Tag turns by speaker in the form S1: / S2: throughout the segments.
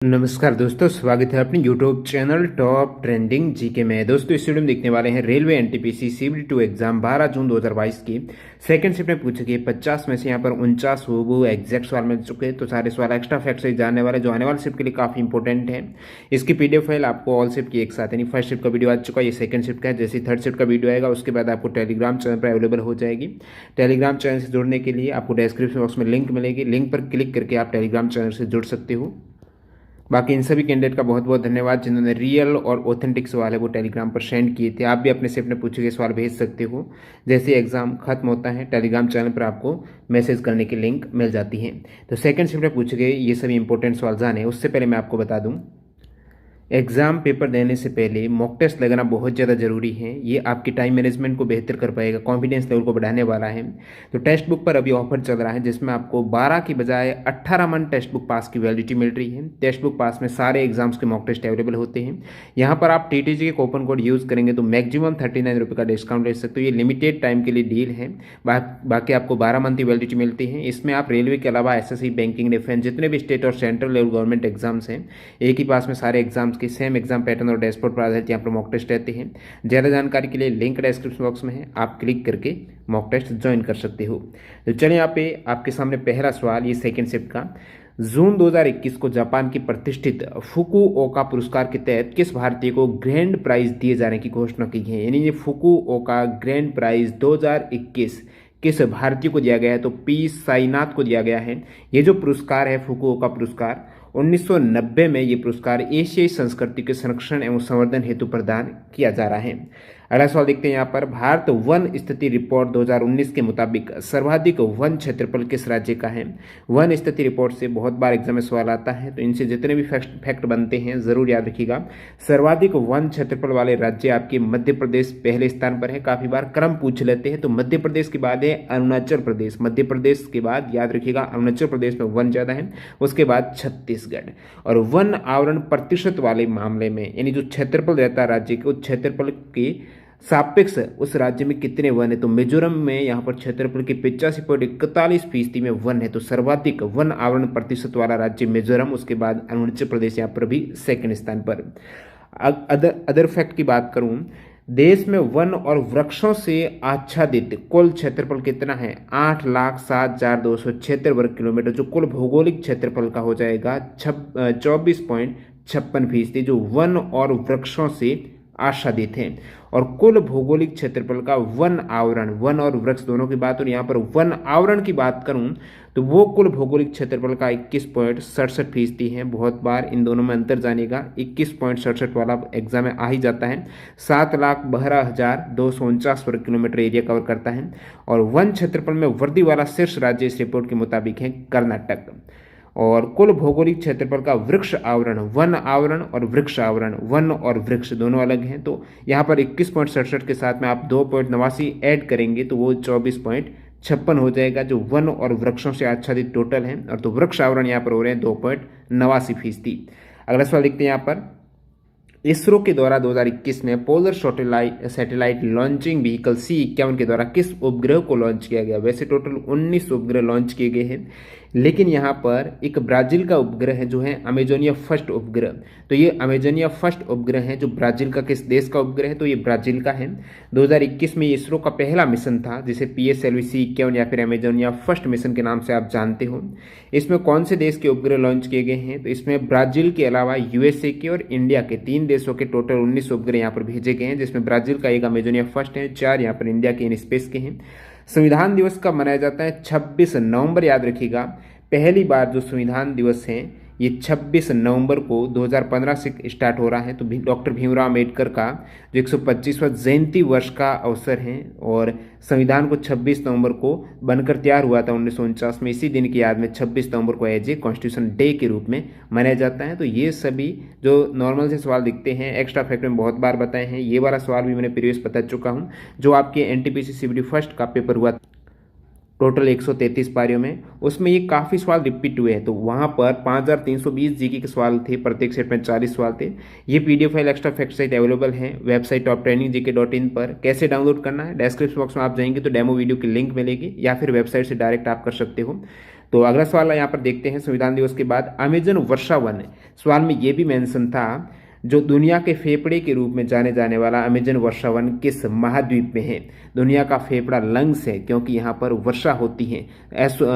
S1: नमस्कार दोस्तों, स्वागत है अपने YouTube channel top trending GK में। दोस्तों इस वीडियो में देखने वाले हैं रेलवे एनटीपीसी CBD2 एग्जाम 12 जून 2022 की सेकंड शिफ्ट में पूछे गए 50 में से यहाँ पर 49 वो एग्जैक्ट सवाल मिल चुके हैं। तो सारे सवाल एक्स्ट्रा फैक्ट से जानने वाले जो आने वाले शिफ्ट के लिए काफी इंपॉर्टेंट है। इसकी PDF फाइल आपको ऑल शिफ्ट की एक साथ यानी फर्स्ट शिफ्ट का वीडियो आ चुका है, ये सेकंड शिफ्ट का है। जैसे थर्ड शिफ्ट का वीडियो आएगा उसके बाद आपको टेलीग्राम चैनल पर अवेलेबल हो जाएगी। टेलीग्राम चैनल से जुड़ने के लिए आपको डिस्क्रिप्शन बॉक्स में लिंक मिलेगी, लिंक पर क्लिक करके आप टेलीग्राम चैनल से जुड़ सकते हो। बाकी इन सभी कैंडिडेट का बहुत बहुत धन्यवाद जिन्होंने रियल और ऑथेंटिक सवाल है वो टेलीग्राम पर सेंड किए थे। आप भी अपने शिफ्ट में पूछे गए सवाल भेज सकते हो। जैसे एग्जाम खत्म होता है टेलीग्राम चैनल पर आपको मैसेज करने की लिंक मिल जाती है। तो सेकंड शिफ्ट में पूछे गए ये सभी इंपॉर्टेंट सवाल जाने उससे पहले मैं आपको बता दूं, एग्जाम पेपर देने से पहले मॉक टेस्ट लगाना बहुत ज़्यादा जरूरी है। ये आपकी टाइम मैनेजमेंट को बेहतर कर पाएगा, कॉन्फिडेंस लेवल को बढ़ाने वाला है। तो टेक्स्ट बुक पर अभी ऑफर चल रहा है जिसमें आपको 12 की बजाय 18 मंथ टेक्स्ट बुक पास की वैलिडिटी मिल रही है। टेक्स्ट बुक पास में सारे एग्जाम्स के मॉक टेस्ट अवेलेबल होते हैं। यहाँ पर आप TTG के कूपन कोड यूज़ करेंगे तो मैक्सिमम 39 रुपये का डिस्काउंट ले सकते हो। ये लिमिटेड टाइम के लिए डील है। बाकी आपको 12 मंथ की वैलिडिटी मिलती है। इसमें आप रेलवे के अलावा SSC, बैंकिंग, डिफेंस, जितने भी स्टेट और सेंट्रल लेवल गवर्नमेंट एग्जाम्स हैं, एक ही पास में सारे एग्जाम्स के सेम एग्जाम पैटर्न और डैशबोर्ड पर आधारित यहाँ पर मॉक टेस्ट रहते हैं। ज़्यादा जानकारी के लिए लिंक डिस्क्रिप्शन बॉक्स में है, आप क्लिक करके मॉक टेस्ट ज्वाइन कर सकते हो। तो चलिए यहाँ पे आपके सामने पहला सवाल ये सेकंड शिफ्ट का। जून 2021 को जापान की प्रतिष्ठित फुकुओका पुरस्कार के तहत किस भारतीय को ग्रैंड प्राइज दिए जाने की घोषणा की है। यानी ये फुकुओका ग्रैंड प्राइज 2021 किस भारतीय को दिया गया है, तो P साईनाथ को दिया गया है। ये जो पुरस्कार है फुकुओका पुरस्कार 1990 में ये पुरस्कार एशियाई संस्कृति के संरक्षण एवं संवर्धन हेतु प्रदान किया जा रहा है। अगला सवाल देखते हैं यहाँ पर, भारत वन स्थिति रिपोर्ट 2019 के मुताबिक सर्वाधिक वन क्षेत्रफल किस राज्य का है। वन स्थिति रिपोर्ट से बहुत बार एग्जाम में सवाल आता है, तो इनसे जितने भी फैक्ट बनते हैं जरूर याद रखिएगा। सर्वाधिक वन क्षेत्रफल वाले राज्य आपके मध्य प्रदेश पहले स्थान पर है। काफी बार क्रम पूछ लेते हैं, तो मध्य प्रदेश के बाद है अरुणाचल प्रदेश। मध्य प्रदेश के बाद याद रखिएगा अरुणाचल प्रदेश में वन ज्यादा है, उसके बाद छत्तीसगढ़। और वन आवरण प्रतिशत वाले मामले में यानी जो क्षेत्रफल रहता है राज्य के, उस क्षेत्रफल के सापेक्ष उस राज्य में कितने वन है, तो मिजोरम में यहाँ पर क्षेत्रफल के 85.41% में वन है। तो सर्वाधिक वन आवरण प्रतिशत वाला राज्य मिजोरम, उसके बाद अरुणाचल प्रदेश यहाँ पर भी सेकंड स्थान पर। अदर फैक्ट की बात करूं, देश में वन और वृक्षों से आच्छादित कुल क्षेत्रफल कितना है, 8,07,276 वर्ग किलोमीटर, जो कुल भौगोलिक क्षेत्रफल का हो जाएगा 24.56%, जो वन और वृक्षों से आच्छादित हैं। और कुल भौगोलिक क्षेत्रफल का वन आवरण, वन और वृक्ष दोनों की बात, और यहाँ पर वन आवरण की बात करूं तो वो कुल भौगोलिक क्षेत्रफल का 21.67% है। बहुत बार इन दोनों में अंतर जानेगा, 21.67 वाला एग्जाम में आ ही जाता है। 7,12,249 वर्ग किलोमीटर एरिया कवर करता है। और वन क्षेत्रफल में वृद्धि वाला शीर्ष राज्य इस रिपोर्ट के मुताबिक है कर्नाटक। और कुल भौगोलिक क्षेत्रफल का वृक्ष आवरण, वन आवरण और वृक्ष आवरण, वन और वृक्ष दोनों अलग हैं, तो यहाँ पर 21.67 के साथ में आप 2.89 ऐड करेंगे तो वो 24.56 हो जाएगा, जो वन और वृक्षों से आच्छादित टोटल है। और तो वृक्ष आवरण यहाँ पर हो रहे हैं 2.89%। अगला सवाल देखते हैं यहाँ पर, इसरो के द्वारा 2021 में polar satellite launching vehicle C-51 के द्वारा किस उपग्रह को लॉन्च किया गया। वैसे टोटल 19 उपग्रह लॉन्च किए गए हैं, लेकिन यहाँ पर एक ब्राजील का उपग्रह है जो है अमेजोनिया फर्स्ट उपग्रह। तो ये अमेजोनिया फर्स्ट उपग्रह है जो ब्राजील का, किस देश का उपग्रह है, तो ये ब्राजील का है। 2021 में इसरो का पहला मिशन था जिसे PSLV C-51 या फिर अमेजोनिया फर्स्ट मिशन के नाम से आप जानते हो। इसमें कौन से देश के उपग्रह लॉन्च किए गए हैं, तो इसमें ब्राजील के अलावा USA के और इंडिया के 3 देशों के टोटल 19 उपग्रह यहाँ पर भेजे गए हैं, जिसमें ब्राजील का एक अमेजोनिया फर्स्ट है, 4 यहाँ पर इंडिया के इन स्पेस के हैं। संविधान दिवस कब मनाया जाता है, 26 नवंबर, याद रखिएगा। पहली बार जो संविधान दिवस है ये 26 नवंबर को 2015 से स्टार्ट हो रहा है। तो डॉक्टर भीमराव अम्बेडकर का जो 125वां जयंती वर्ष का अवसर है, और संविधान को 26 नवंबर को बनकर तैयार हुआ था 1949 में। इसी दिन की याद में 26 नवंबर को एज ए कॉन्स्टिट्यूशन डे के रूप में मनाया जाता है। तो ये सभी जो नॉर्मल से सवाल दिखते हैं एक्स्ट्रा फैक्ट में बहुत बार बताए हैं। ये वाला सवाल भी मैंने प्रीवियस बता चुका हूँ, जो आपके NTPC CBD फर्स्ट का पेपर हुआ टोटल 133 पारियों में, उसमें ये काफ़ी सवाल रिपीट हुए हैं। तो वहाँ पर 5320 जीके के सवाल थे, प्रत्येक सेट में 40 सवाल थे। ये PDF फाइल एक्स्ट्रा फैक्ट सहित अवेलेबल है वेबसाइट toptrainingGK.in पर। कैसे डाउनलोड करना है, डिस्क्रिप्शन बॉक्स में आप जाएंगे तो डेमो वीडियो की लिंक मिलेगी, या फिर वेबसाइट से डायरेक्ट आप कर सकते हो। तो अगला सवाल यहाँ पर देखते हैं, संविधान दिवस के बाद अमेजन वर्षा वन, सवाल में ये भी मेंशन था, जो दुनिया के फेफड़े के रूप में जाने जाने वाला अमेजन वर्षा वन किस महाद्वीप में है? दुनिया का फेफड़ा लंग्स है, क्योंकि यहाँ पर वर्षा होती है,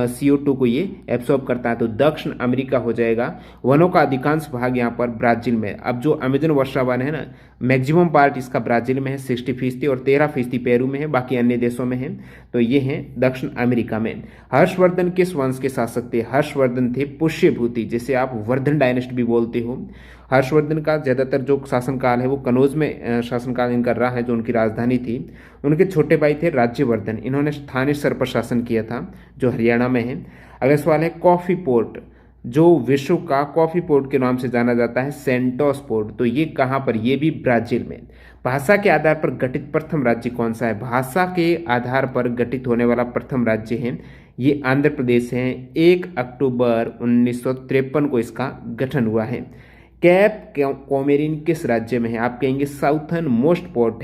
S1: CO2 को ये एब्सॉर्ब करता है, तो दक्षिण अमेरिका हो जाएगा। वनों का अधिकांश भाग यहाँ पर ब्राजील में। अब जो अमेजन वर्षा वन है ना, मैक्सिमम पार्ट इसका ब्राजील में है 60% और 13% पेरू में है, बाकी अन्य देशों में है। तो ये है दक्षिण अमेरिका में। हर्षवर्धन किस वंश के शासक थे? हर्षवर्धन थे पुष्यभूति, जिसे आप वर्धन डायनेस्टी भी बोलते हो। हर्षवर्धन का ज्यादातर जो शासनकाल है वो कनौज में शासनकाल इनका रहा है, जो उनकी राजधानी थी। उनके छोटे भाई थे राज्यवर्धन, इन्होंने स्थानीय स्तर पर शासन किया था, जो हरियाणा में है। अगला सवाल है, कॉफी पोर्ट, जो विश्व का कॉफी पोर्ट के नाम से जाना जाता है, सेंटोस पोर्ट, तो ये कहाँ पर? ये भी ब्राजील में। भाषा के आधार पर गठित प्रथम राज्य कौन सा है? भाषा के आधार पर गठित होने वाला प्रथम राज्य है ये आंध्र प्रदेश है। 1 अक्टूबर 1953 को इसका गठन हुआ है। कैप कोमेरिन किस राज्य में है? आप कहेंगे साउथर्न मोस्ट पॉइंट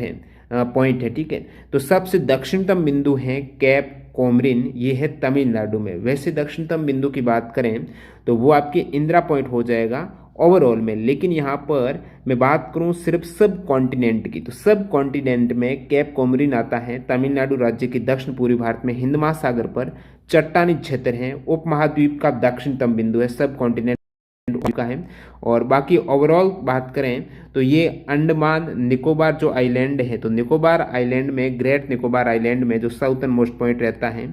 S1: है, ठीक है। तो सबसे दक्षिणतम बिंदु है कैप कोमरिन, ये है तमिलनाडु में। वैसे दक्षिणतम बिंदु की बात करें तो वो आपके इंदिरा पॉइंट हो जाएगा ओवरऑल में, लेकिन यहाँ पर मैं बात करूँ सिर्फ सब कॉन्टिनेंट की, तो सब कॉन्टिनेंट में कैप कोमरिन आता है। तमिलनाडु राज्य के दक्षिण पूर्वी भारत में हिंद महासागर पर चट्टानी क्षेत्र है, उपमहाद्वीप का दक्षिणतम बिंदु है, सब कॉन्टिनेंट का है। और बाकी ओवरऑल बात करें तो ये अंडमान निकोबार जो आइलैंड है, तो निकोबार आइलैंड में, ग्रेट निकोबार आइलैंड में जो साउथर्न मोस्ट पॉइंट रहता है।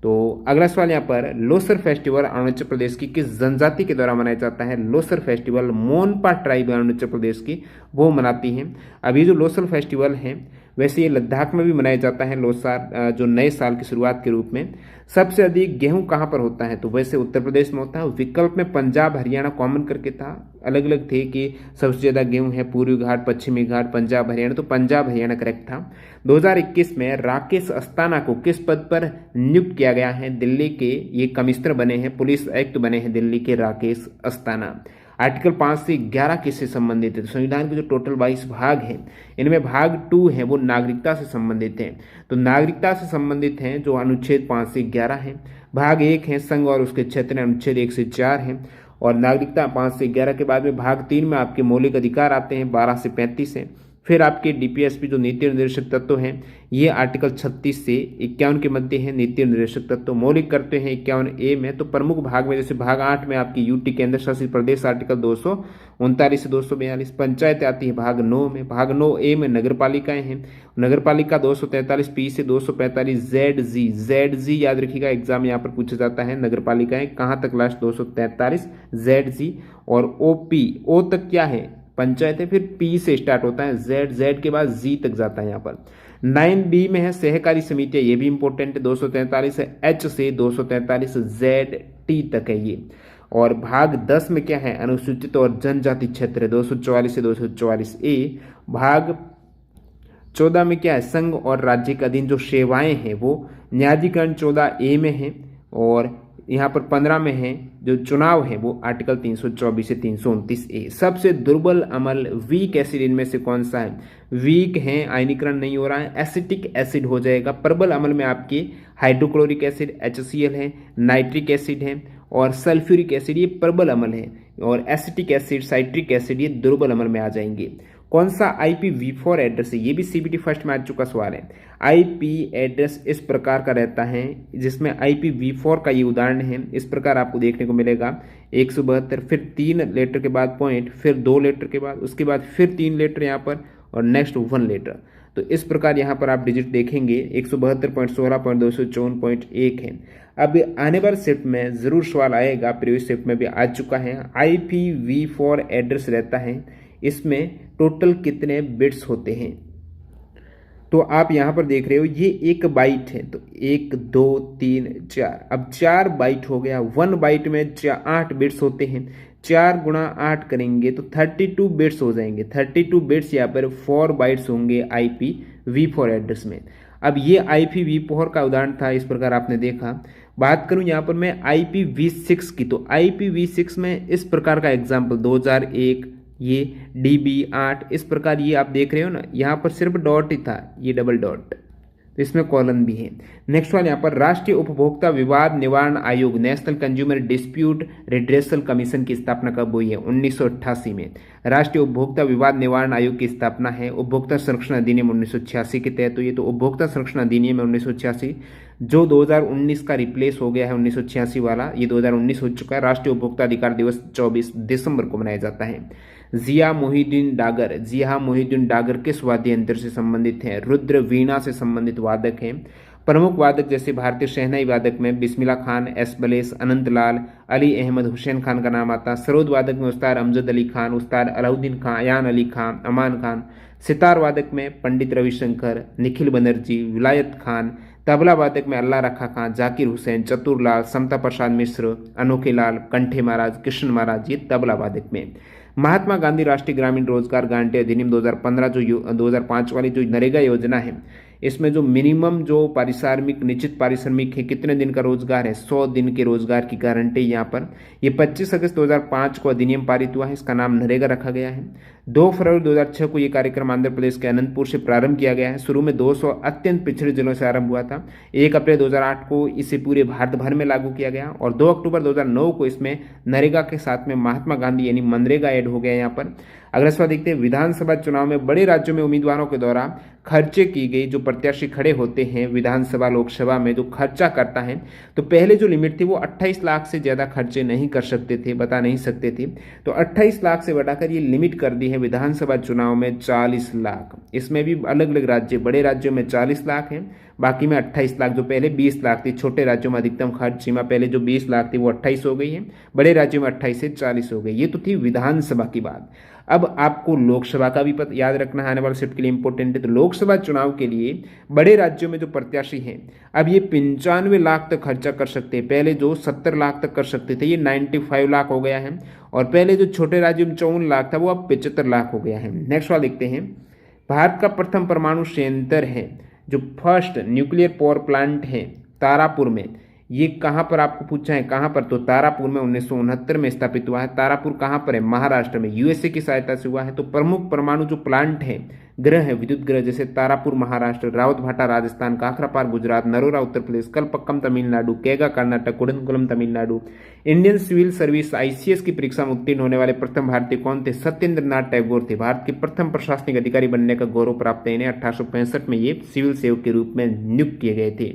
S1: तो अगला सवाल यहाँ पर, लोसर फेस्टिवल अरुणाचल प्रदेश की किस जनजाति के द्वारा मनाया जाता है? लोसर फेस्टिवल मोनपा ट्राइब अरुणाचल प्रदेश की वो मनाती है। अभी जो लोसर फेस्टिवल है वैसे ये लद्दाख में भी मनाया जाता है, लोसार जो नए साल की शुरुआत के रूप में। सबसे अधिक गेहूं कहाँ पर होता है? तो वैसे उत्तर प्रदेश में होता है। विकल्प में पंजाब हरियाणा कॉमन करके था, अलग अलग थे कि सबसे ज़्यादा गेहूं है पूर्वी घाट, पश्चिमी घाट, पंजाब हरियाणा, तो पंजाब हरियाणा करेक्ट था। 2021 में राकेश अस्थाना को किस पद पर नियुक्त किया गया है? दिल्ली के ये कमिश्नर बने हैं, पुलिस आयुक्त बने हैं दिल्ली के राकेश अस्थाना। आर्टिकल 5 से 11 किससे संबंधित है? तो संविधान के जो टोटल 22 भाग हैं इनमें भाग 2 है वो नागरिकता से संबंधित है, तो नागरिकता से संबंधित हैं जो अनुच्छेद 5 से 11 है। भाग 1 है संघ और उसके क्षेत्र, अनुच्छेद 1 से 4 है। और नागरिकता 5 से 11 के बाद में भाग 3 में आपके मौलिक अधिकार आते हैं, 12 से 35 है। फिर आपके DPSP जो नीति निर्देशक तत्व हैं ये आर्टिकल 36 से 51 के मध्य है। नीति निर्देशक तत्व मौलिक करते हैं 51A में। तो प्रमुख भाग में जैसे भाग 8 में आपकी UT केंद्र शासित प्रदेश आर्टिकल 239 से 242। पंचायत आती है भाग 9 में। भाग 9A में नगर पालिकाएं हैं, नगर पालिका 243P से 245 ZG याद रखिएगा, एग्जाम यहाँ पर पूछा जाता है। नगर पालिकाएं कहाँ तक लास्ट 243 ZG। और OP O तक क्या है? पंचायत है, फिर P से स्टार्ट होता है, Z के बाद G तक जाता है यहाँ पर। 9B में है सहकारी समितियां, ये भी इंपॉर्टेंट है, 243 है, H से 243 ZT तक है ये। और भाग 10 में क्या है? अनुसूचित और जनजाति क्षेत्र, 244 से 244A। भाग 14 में क्या है? संघ और राज्य के अधीन जो सेवाएं हैं वो न्यायाधिकरण 14A में है। और यहाँ पर 15 में है जो चुनाव है वो आर्टिकल 324 से 329A। सबसे दुर्बल अम्ल वीक एसिड इनमें से कौन सा है? वीक है, आयनीकरण नहीं हो रहा है, एसिटिक एसिड हो जाएगा। प्रबल अम्ल में आपके हाइड्रोक्लोरिक एसिड HCl है, नाइट्रिक एसिड है और सल्फ्यूरिक एसिड, ये प्रबल अम्ल है। और एसिटिक एसिड, साइट्रिक एसिड, ये दुर्बल अम्ल में आ जाएंगे। कौन सा IPv4 एड्रेस है? ये भी CBT फर्स्ट में आ चुका सवाल है। IP एड्रेस इस प्रकार का रहता है जिसमें IPv4 का ये उदाहरण है। इस प्रकार आपको देखने को मिलेगा 172, फिर 3 लेटर के बाद पॉइंट, फिर 2 लेटर के बाद, उसके बाद फिर 3 लेटर यहाँ पर और नेक्स्ट 1 लेटर। तो इस प्रकार यहाँ पर आप डिजिट देखेंगे 172.16.254.1 है। अब आने वाले शिफ्ट में जरूर सवाल आएगा, प्रीवियस शिफ्ट में भी आ चुका है। IPv4 एड्रेस रहता है, इसमें टोटल कितने बिट्स होते हैं? तो आप यहाँ पर देख रहे हो ये 1 बाइट है, तो 1 2 3 4, अब 4 बाइट हो गया। 1 बाइट में 8 बिट्स होते हैं, 4 गुणा 8 करेंगे तो 32 बिट्स हो जाएंगे। 32 बिट्स यहाँ पर 4 बाइट्स होंगे IPv4 एड्रेस में। अब ये IPv4 का उदाहरण था, इस प्रकार आपने देखा। बात करूं यहाँ पर मैं IPv6 की, तो IPv6 में इस प्रकार का एग्जाम्पल 2001, ये DB8, इस प्रकार ये आप देख रहे हो ना, यहाँ पर सिर्फ डॉट ही था, ये डबल डॉट, तो इसमें कॉलन भी है। नेक्स्ट वाला यहाँ पर राष्ट्रीय उपभोक्ता विवाद निवारण आयोग national consumer dispute redressal commission की स्थापना कब हुई है? 1988 में राष्ट्रीय उपभोक्ता विवाद निवारण आयोग की स्थापना है उपभोक्ता संरक्षण अधिनियम 1986 के तहत हुई है। तो उपभोक्ता संरक्षण अधिनियम 1986 जो 2019 का रिप्लेस हो गया है 1986 वाला, ये 2019 हो चुका है। राष्ट्रीय उपभोक्ता अधिकार दिवस 24 दिसंबर को मनाया जाता है। जिया मोहिउद्दीन डागर किस वाद्य यंत्र से संबंधित है? रुद्र वीणा से संबंधित वादक हैं। प्रमुख वादक जैसे भारतीय शहनाई वादक में बिस्मिल्लाह खान, एस बलेस, अनंत लाल, अली अहमद हुसैन खान का नाम आता। सरोद वादक में उस्ताद अमजद अली खान, उस्ताद अलाउद्दीन खान, अयान अली खान, अमान खान। सितार वादक में पंडित रविशंकर, निखिल बनर्जी, विलायत खान। तबला वादक में अल्लाह रखा खान, जाकिर हुसैन, चतुरलाल, समता प्रसाद मिश्र, अनोखे लाल, कंठे महाराज, कृष्ण महाराज, ये तबला वादक में। महात्मा गांधी राष्ट्रीय ग्रामीण रोजगार गारंटी अधिनियम 2015 जो 2005 वाली जो नरेगा योजना है, इसमें जो मिनिमम जो पारिश्रमिक निश्चित पारिश्रमिक है, कितने दिन का रोजगार है? 100 दिन के रोजगार की गारंटी यहाँ पर। ये 25 अगस्त 2005 को अधिनियम पारित हुआ है, इसका नाम नरेगा रखा गया है। 2 फरवरी 2006 को ये कार्यक्रम आंध्र प्रदेश के अनंतपुर से प्रारंभ किया गया है। शुरू में 200 अत्यंत पिछड़े जिलों से आरंभ हुआ था। 1 अप्रैल 2008 को इसे पूरे भारत भर में लागू किया गया और 2 अक्टूबर 2009 को इसमें नरेगा के साथ में महात्मा गांधी यानी मनरेगा ऐड हो गया यहाँ पर। अगला सवाल देखते हैं, विधानसभा चुनाव में बड़े राज्यों में उम्मीदवारों के द्वारा खर्चे की गई जो प्रत्याशी खड़े होते हैं विधानसभा लोकसभा में जो खर्चा करता है, तो पहले जो लिमिट थी वो 28 लाख से ज़्यादा खर्चे नहीं कर सकते थे, बता नहीं सकते थे। तो 28 लाख से बढ़ाकर ये लिमिट कर दी है विधानसभा चुनाव में 40 लाख। इसमें भी अलग अलग राज्य, बड़े राज्यों में 40 लाख है, बाकी में 28 लाख। जो पहले 20 लाख थी, छोटे राज्यों में अधिकतम खर्च सीमा पहले जो 20 लाख थी वो 28 हो गई है, बड़े राज्यों में 28 से 40 हो गई। ये तो थी विधानसभा की बात। अब आपको लोकसभा का भी याद रखना है, आने वाले शिफ्ट के लिए इंपॉर्टेंट है। तो लोकसभा चुनाव के लिए बड़े राज्यों में जो प्रत्याशी हैं अब ये 95 लाख तक खर्चा कर सकते हैं। पहले जो 70 लाख तक कर सकते थे ये 95 लाख हो गया है, और पहले जो छोटे राज्यों में 54 लाख था वो अब 75 लाख हो गया है। नेक्स्ट सवाल देखते हैं, भारत का प्रथम परमाणु संयंत्र है जो फर्स्ट न्यूक्लियर पावर प्लांट है तारापुर में, ये कहाँ पर आपको पूछा है कहाँ पर? तो तारापुर में 1969 में स्थापित हुआ है। तारापुर कहाँ पर है? महाराष्ट्र में, यूएसए की सहायता से हुआ है। तो प्रमुख परमाणु जो प्लांट है, ग्रह है, विद्युत ग्रह, जैसे Tarapur Maharashtra, Rawatbhata Rajasthan, Kakrapar Gujarat, Narora Uttar Pradesh, Kalpakkam Tamil Nadu, Kaiga Karnataka, Kudankulam Tamil Nadu. Indian civil service ICS की परीक्षा में उत्तीर्ण होने वाले प्रथम भारतीय कौन थे? सत्येंद्र नाथ टैगोर थे। भारत के प्रथम प्रशासनिक अधिकारी बनने का गौरव प्राप्त है इन्हें। 1865 में ये सिविल सेवक के रूप में नियुक्त किए गए थे।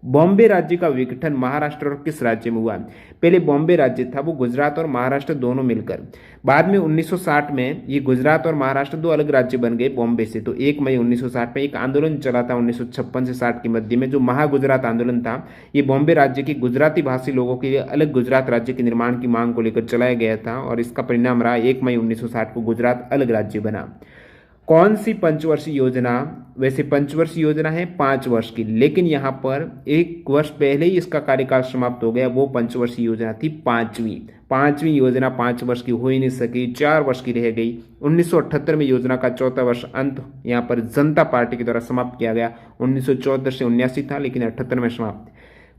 S1: बॉम्बे राज्य का विघटन महाराष्ट्र और किस राज्य में हुआ? पहले बॉम्बे राज्य था, वो गुजरात और महाराष्ट्र दोनों मिलकर। बाद में 1960 में ये गुजरात और महाराष्ट्र दो अलग राज्य बन गए बॉम्बे से। तो 1 मई 1960 में एक आंदोलन चला था 1956 से 60 के मध्य में, जो महागुजरात आंदोलन था। ये बॉम्बे राज्य के गुजराती भाषी लोगों के लिए अलग गुजरात राज्य के निर्माण की मांग को लेकर चलाया गया था, और इसका परिणाम रहा 1 मई 1960 को गुजरात अलग राज्य बना। कौन सी पंचवर्षीय योजना? वैसे पंचवर्षीय योजना है 5 वर्ष की, लेकिन यहाँ पर 1 वर्ष पहले ही इसका कार्यकाल समाप्त हो गया। वो पंचवर्षीय योजना थी पांचवी योजना 5 वर्ष की हो ही नहीं सकी, 4 वर्ष की रह गई। 1978 में योजना का 4था वर्ष अंत यहाँ पर जनता पार्टी के द्वारा समाप्त किया गया। 1974 से 79 था, लेकिन 78 में समाप्त।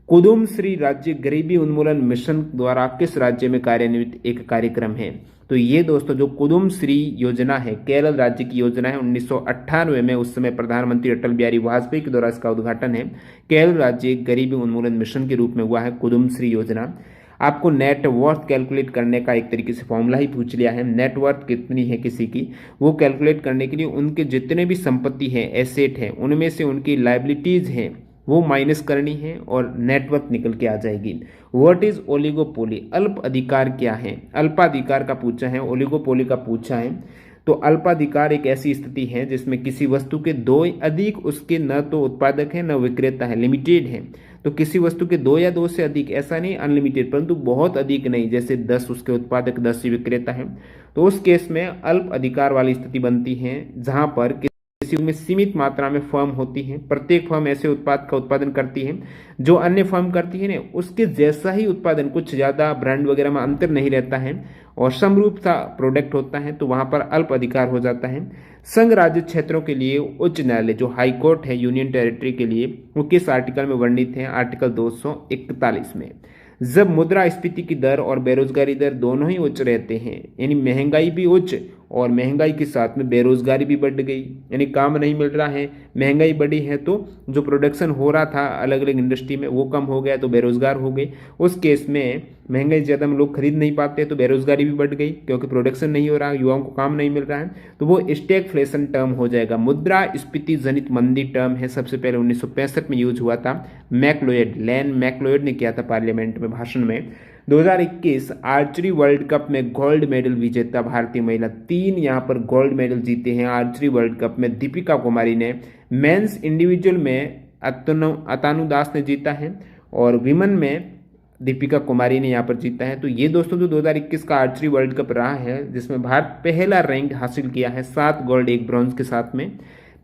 S1: कुदुम श्री राज्य गरीबी उन्मूलन मिशन द्वारा किस राज्य में कार्यान्वित एक कार्यक्रम है? तो ये दोस्तों जो कुदुम श्री योजना है केरल राज्य की योजना है। 1998 में उस समय प्रधानमंत्री अटल बिहारी वाजपेयी के द्वारा इसका उद्घाटन है। केरल राज्य गरीबी उन्मूलन मिशन के रूप में हुआ है कुदुम श्री योजना। आपको नेटवर्थ कैलकुलेट करने का एक तरीके से फॉर्मूला ही पूछ लिया है। नेटवर्थ कितनी है किसी की, वो कैलकुलेट करने के लिए उनके जितने भी संपत्ति है, एसेट है, उनमें से उनकी लाइबिलिटीज हैं वो माइनस करनी है और नेटवर्थ निकल के आ जाएगी। What is oligopoly? अल्प अधिकार क्या है? अल्पाधिकार का पूछा है, ओलिगोपोली का पूछा है। तो अल्पाधिकार एक ऐसी स्थिति है जिसमें किसी वस्तु के 2 अधिक उसके न तो उत्पादक है न विक्रेता है, लिमिटेड है। तो किसी वस्तु के 2 या 2 से अधिक, ऐसा नहीं अनलिमिटेड, परंतु बहुत अधिक नहीं, जैसे 10 उसके उत्पादक 10 ही विक्रेता है। तो उस केस में अल्प अधिकार वाली स्थिति बनती है जहां पर किसी में सीमित मात्रा में फर्म होती है। प्रत्येक फर्म ऐसे उत्पाद का उत्पादन करती है जो अन्य फर्म करती है ना उसके जैसा ही उत्पादन, कुछ ज्यादा ब्रांड वगैरह में अंतर नहीं रहता है और समरूप सा प्रोडक्ट होता है, तो वहां पर अल्प अधिकार हो जाता है। संघ राज्य क्षेत्रों के लिए उच्च न्यायालय जो हाई कोर्ट है यूनियन टेरिटरी के लिए, वो किस आर्टिकल में वर्णित है? आर्टिकल 241 में। जब मुद्रास्फीति की दर और बेरोजगारी दर दोनों ही उच्च रहते हैं, यानी महंगाई भी उच्च और महंगाई के साथ में बेरोजगारी भी बढ़ गई, यानी काम नहीं मिल रहा है, महंगाई बढ़ी है तो जो प्रोडक्शन हो रहा था अलग अलग इंडस्ट्री में वो कम हो गया तो बेरोजगार हो गए। उस केस में महंगाई ज़्यादा में लोग खरीद नहीं पाते तो बेरोजगारी भी बढ़ गई क्योंकि प्रोडक्शन नहीं हो रहा, युवाओं को काम नहीं मिल रहा है, तो वो स्टैगफ्लेशन टर्म हो जाएगा। मुद्रास्फीति जनित मंदी टर्म है, सबसे पहले 1965 में यूज हुआ था। लैन मैक्लोएड ने किया था पार्लियामेंट में भाषण में। 2021 आर्चरी वर्ल्ड कप में गोल्ड मेडल विजेता भारतीय महिला, 3 यहाँ पर गोल्ड मेडल जीते हैं आर्चरी वर्ल्ड कप में। दीपिका कुमारी ने मेंस इंडिविजुअल में अतानु दास ने जीता है और विमेन में दीपिका कुमारी ने यहाँ पर जीता है। तो ये दोस्तों जो 2021 का आर्चरी वर्ल्ड कप रहा है जिसमें भारत पहला रैंक हासिल किया है, 7 गोल्ड 1 ब्रॉन्ज के साथ में।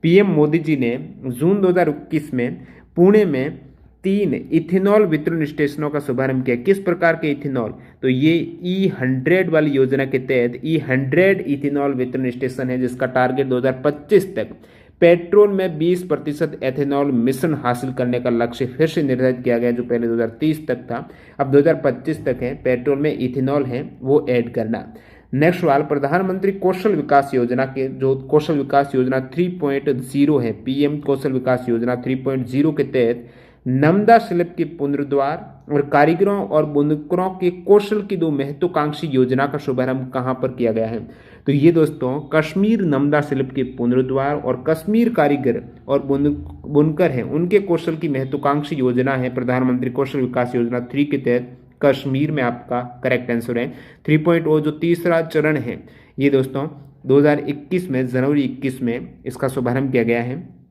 S1: पीएम मोदी जी ने जून 2021 में पुणे में 3 इथेनॉल वितरण स्टेशनों का शुभारंभ किया। किस प्रकार के इथेनॉल? तो ये E100 वाली योजना के तहत E100 इथेनॉल वितरण स्टेशन है जिसका टारगेट 2025 तक पेट्रोल में 20% एथेनॉल मिश्रण हासिल करने का लक्ष्य फिर से निर्धारित किया गया, जो पहले 2030 तक था अब 2025 तक है। पेट्रोल में इथेनॉल है वो ऐड करना। नेक्स्ट सवाल, प्रधानमंत्री कौशल विकास योजना के जो कौशल विकास योजना 3.0 है, पीएम कौशल विकास योजना 3.0 के तहत नमदा शिल्प के पुनरुद्धार और कारीगरों और बुनकरों के कौशल की 2 महत्वाकांक्षी योजना का शुभारंभ कहां पर किया गया है? तो ये दोस्तों कश्मीर नमदा शिल्प के पुनरुद्धार और कश्मीर कारीगर और बुनकर हैं उनके कौशल की महत्वाकांक्षी योजना है प्रधानमंत्री कौशल विकास योजना 3 के तहत कश्मीर में। आपका करेक्ट आंसर है 3.0 जो तीसरा चरण है। ये दोस्तों 2021 में जनवरी 21 में इसका शुभारंभ किया गया है।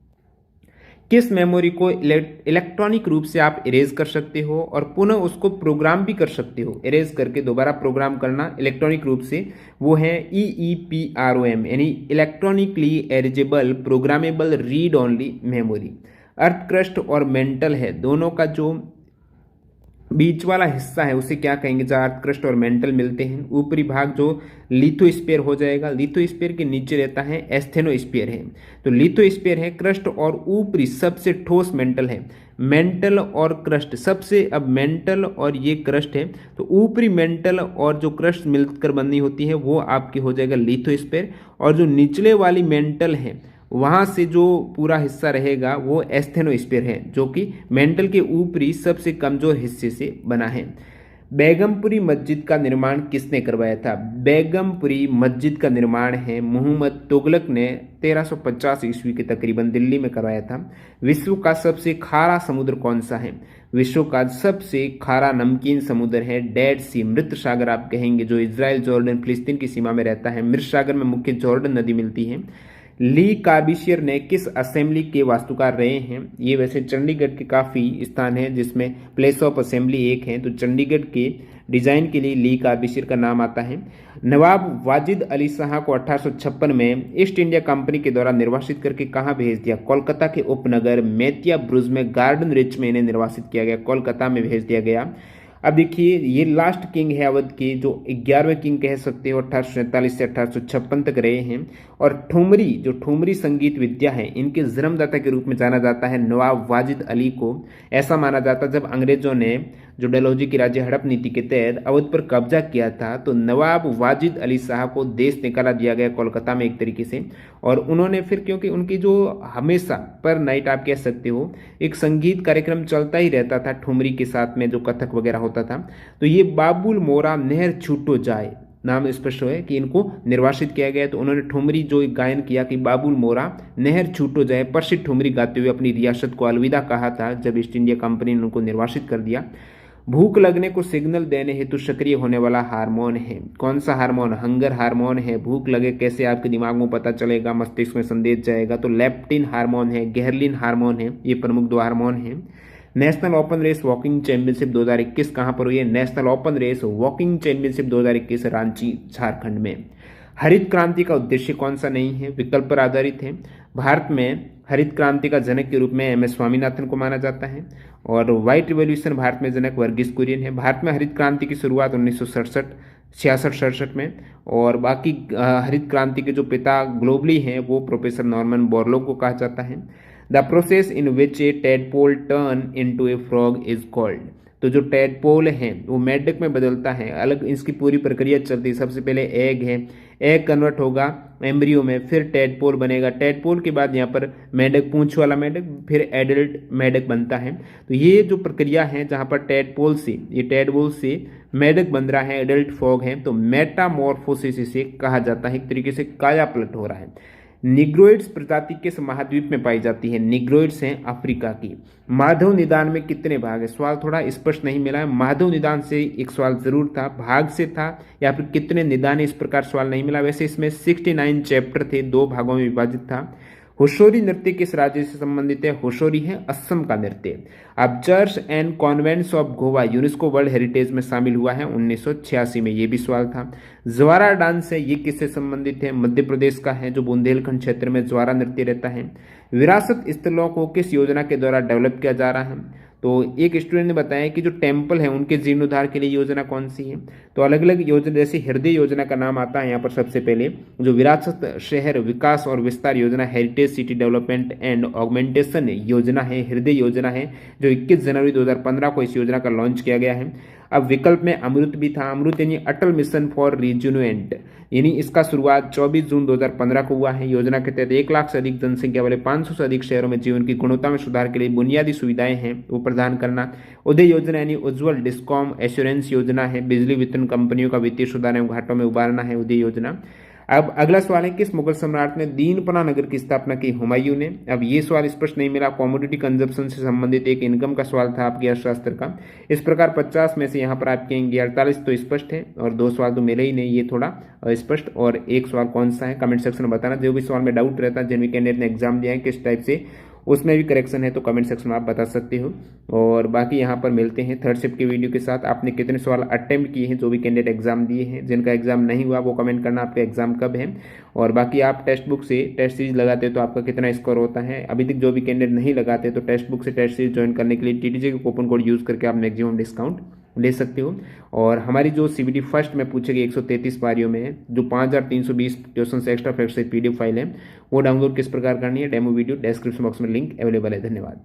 S1: किस मेमोरी को इलेक्ट्रॉनिक रूप से आप इरेज कर सकते हो और पुनः उसको प्रोग्राम भी कर सकते हो, इरेज करके दोबारा प्रोग्राम करना इलेक्ट्रॉनिक रूप से, वो है EEPROM यानी electronically erasable programmable read only memory. Earth crust और मेंटल है दोनों का जो बीच वाला हिस्सा है उसे क्या कहेंगे? जहाँ अर्थ क्रस्ट और मेंटल मिलते हैं, ऊपरी भाग जो लिथोस्फीयर हो जाएगा। लिथोस्फीयर के नीचे रहता है एस्थेनोस्फीयर है। तो लिथोस्फीयर है क्रस्ट और ऊपरी सबसे ठोस मेंटल है। मेंटल और क्रस्ट सबसे, अब मेंटल और ये क्रस्ट है तो ऊपरी मेंटल और जो क्रस्ट मिलकर बनी होती है वो आपकी हो जाएगा लिथोस्फीयर, और जो निचले वाली मेंटल है वहाँ से जो पूरा हिस्सा रहेगा वो एस्थेनोस्फीयर है जो कि मेंटल के ऊपरी सबसे कमजोर हिस्से से बना है। बेगमपुरी मस्जिद का निर्माण किसने करवाया था? बेगमपुरी मस्जिद का निर्माण है मोहम्मद तुगलक ने 1350 ईस्वी के तकरीबन दिल्ली में करवाया था। विश्व का सबसे खारा समुद्र कौन सा है? विश्व का सबसे खारा नमकीन समुद्र है डेड सी, मृत सागर आप कहेंगे, जो इजराइल जॉर्डन फिलिस्तीन की सीमा में रहता है। मृत सागर में मुख्य जॉर्डन नदी मिलती है। ली कार्बिशियर ने किस असेंबली के वास्तुकार रहे हैं? ये वैसे चंडीगढ़ के काफ़ी स्थान है जिसमें प्लेस ऑफ असेंबली एक है, तो चंडीगढ़ के डिजाइन के लिए ली कार्बिशियर का नाम आता है। नवाब वाजिद अली शाह को 1856 में ईस्ट इंडिया कंपनी के द्वारा निर्वासित करके कहाँ भेज दिया? कोलकाता के उपनगर मेतिया ब्रुज में गार्डन रिच में इन्हें निर्वासित किया गया, कोलकाता में भेज दिया गया। अब देखिए ये लास्ट किंग है अवध के, जो 11वें किंग कह सकते हो, 1847 से 1856 तक रहे हैं। और ठुमरी, जो ठुमरी संगीत विद्या है, इनके जन्मदाता के रूप में जाना जाता है नवाब वाजिद अली को। ऐसा माना जाता जब अंग्रेजों ने जो डलहौजी की राज्य हड़प नीति के तहत अवध पर कब्जा किया था तो नवाब वाजिद अली शाह को देश निकाला दिया गया कोलकाता में एक तरीके से। और उन्होंने फिर, क्योंकि उनकी जो हमेशा पर नाइट आप कह सकते हो एक संगीत कार्यक्रम चलता ही रहता था ठुमरी के साथ में जो कथक वगैरह होता था, तो ये बाबुल मोरा नहर छूटो जाए नाम स्पष्ट है कि इनको निर्वासित किया गया। तो उन्होंने ठुमरी जो एक गायन किया कि बाबुल मोरा नहर छूटो जाए, प्रसिद्ध ठुमरी गाते हुए अपनी रियासत को अलविदा कहा था जब ईस्ट इंडिया कंपनी ने उनको निर्वासित कर दिया। भूख लगने को सिग्नल देने हेतु सक्रिय होने वाला हार्मोन है, कौन सा हार्मोन? हंगर हार्मोन है। भूख लगे कैसे आपके दिमाग में पता चलेगा, मस्तिष्क में संदेश जाएगा, तो लेप्टिन हार्मोन है, गेहरलिन हार्मोन है, ये प्रमुख 2 हार्मोन है। National open race walking championship 2021 कहाँ पर हुई है? National open race walking championship 2021 Ranchi Jharkhand में। हरित क्रांति का उद्देश्य कौन सा नहीं है? विकल्प पर आधारित है। भारत में हरित क्रांति का जनक के रूप में MS स्वामीनाथन को माना जाता है और व्हाइट रिवॉल्यूशन भारत में जनक वर्गीस कुरियन है। भारत में हरित क्रांति की शुरुआत 1967 में, और बाकी हरित क्रांति के जो पिता ग्लोबली हैं वो प्रोफेसर नॉर्मन बोरलॉग को कहा जाता है। The process in which A tadpole turn into A frog is called. तो जो टेडपोल है वो मेढक में बदलता है, अलग इसकी पूरी प्रक्रिया चलती है। सबसे पहले एग है, एग कन्वर्ट होगा एम्ब्रियो में, फिर टेडपोल बनेगा, टेडपोल के बाद यहाँ पर मेढक, पूंछ वाला मेढक, फिर एडल्ट मेढक बनता है। तो ये जो प्रक्रिया है जहाँ पर टेडपोल से, ये टेडपोल से मेढक बन रहा है, एडल्ट फॉग है, तो मेटामॉर्फोसिस इसे कहा जाता है। एक तरीके से काया पलट हो रहा है। निग्रोइड्स प्रजाति किस महाद्वीप में पाई जाती है? निग्रोइड्स हैं अफ्रीका की। माधव निदान में कितने भाग है? सवाल थोड़ा स्पष्ट नहीं मिला है। माधव निदान से एक सवाल जरूर था, भाग से था या फिर कितने निदान है, इस प्रकार सवाल नहीं मिला। वैसे इसमें 69 चैप्टर थे, 2 भागों में विभाजित था। होशोरी नृत्य किस राज्य से संबंधित है? होशोरी है असम का नृत्य। अब church and convents of Goa UNESCO world heritage में शामिल हुआ है 1986 में, ये भी सवाल था। ज्वारा डांस है, ये किससे संबंधित है? मध्य प्रदेश का है, जो बुंदेलखंड क्षेत्र में ज्वारा नृत्य रहता है। विरासत स्थलों को किस योजना के द्वारा डेवलप किया जा रहा है? तो एक स्टूडेंट ने बताया कि जो टेम्पल है उनके जीर्णोद्धार के लिए योजना कौन सी है? तो अलग अलग योजना, जैसे हृदय योजना का नाम आता है यहाँ पर सबसे पहले, जो विरासत शहर विकास और विस्तार योजना, heritage city development and augmentation योजना है, हृदय योजना है, जो 21 जनवरी 2015 को इस योजना का लॉन्च किया गया है। अब विकल्प में अमृत भी था। अमृत यानी अटल मिशन फॉर रिज्यूनेंट, यानी इसका शुरुआत 24 जून 2015 को हुआ है। योजना के तहत 1 लाख से अधिक जनसंख्या वाले 500 से अधिक शहरों में जीवन की गुणवत्ता में सुधार के लिए बुनियादी सुविधाएं हैं वो प्रदान करना। उदय योजना यानी उज्ज्वल डिस्कॉम एश्योरेंस योजना है, बिजली वितरण कंपनियों का वित्तीय सुधार एवं घाटों में उबारना है उदय योजना। अब अगला सवाल है, किस मुगल सम्राट ने दीनपना नगर की स्थापना की? हुमायूं ने। अब ये सवाल स्पष्ट नहीं मिला। कॉमोडिटी कंजप्शन से संबंधित एक इनकम का सवाल था आपके अर्थशास्त्र का। इस प्रकार 50 में से यहाँ पर आपके 48 तो स्पष्ट है और 2 सवाल तो मिले ही नहीं, ये थोड़ा स्पष्ट। और एक सवाल कौन सा है कमेंट सेक्शन में बताना। जो भी सवाल में डाउट रहता है, जिन भी कैंडिडेट ने एग्जाम दिया है किस टाइप से, उसमें भी करेक्शन है तो कमेंट सेक्शन में आप बता सकते हो। और बाकी यहाँ पर मिलते हैं थर्ड शिफ्ट की वीडियो के साथ। आपने कितने सवाल अटेम्प्ट किए हैं, जो भी कैंडिडेट एग्जाम दिए हैं, जिनका एग्जाम नहीं हुआ वो कमेंट करना आपका एग्जाम कब है। और बाकी आप टेक्स्ट बुक से टेस्ट सीरीज लगाते हो तो आपका कितना स्कोर होता है। अभी तक जो भी कैंडिडेट नहीं लगाते तो टेक्स्ट बुक से टेस्ट सीरीज ज्वाइन करने के लिए टीटीजे के कूपन कोड यूज करके आप मैक्सिमम डिस्काउंट ले सकते हो। और हमारी जो सीबीटी फर्स्ट में पूछे गए 133 पारियों में है, जो 5320 क्वेश्चन से एक्स्ट्रा फैक्ट से पीडीएफ फाइल है, वो डाउनलोड किस प्रकार करनी है, डेमो वीडियो डिस्क्रिप्शन बॉक्स में लिंक अवेलेबल है। धन्यवाद।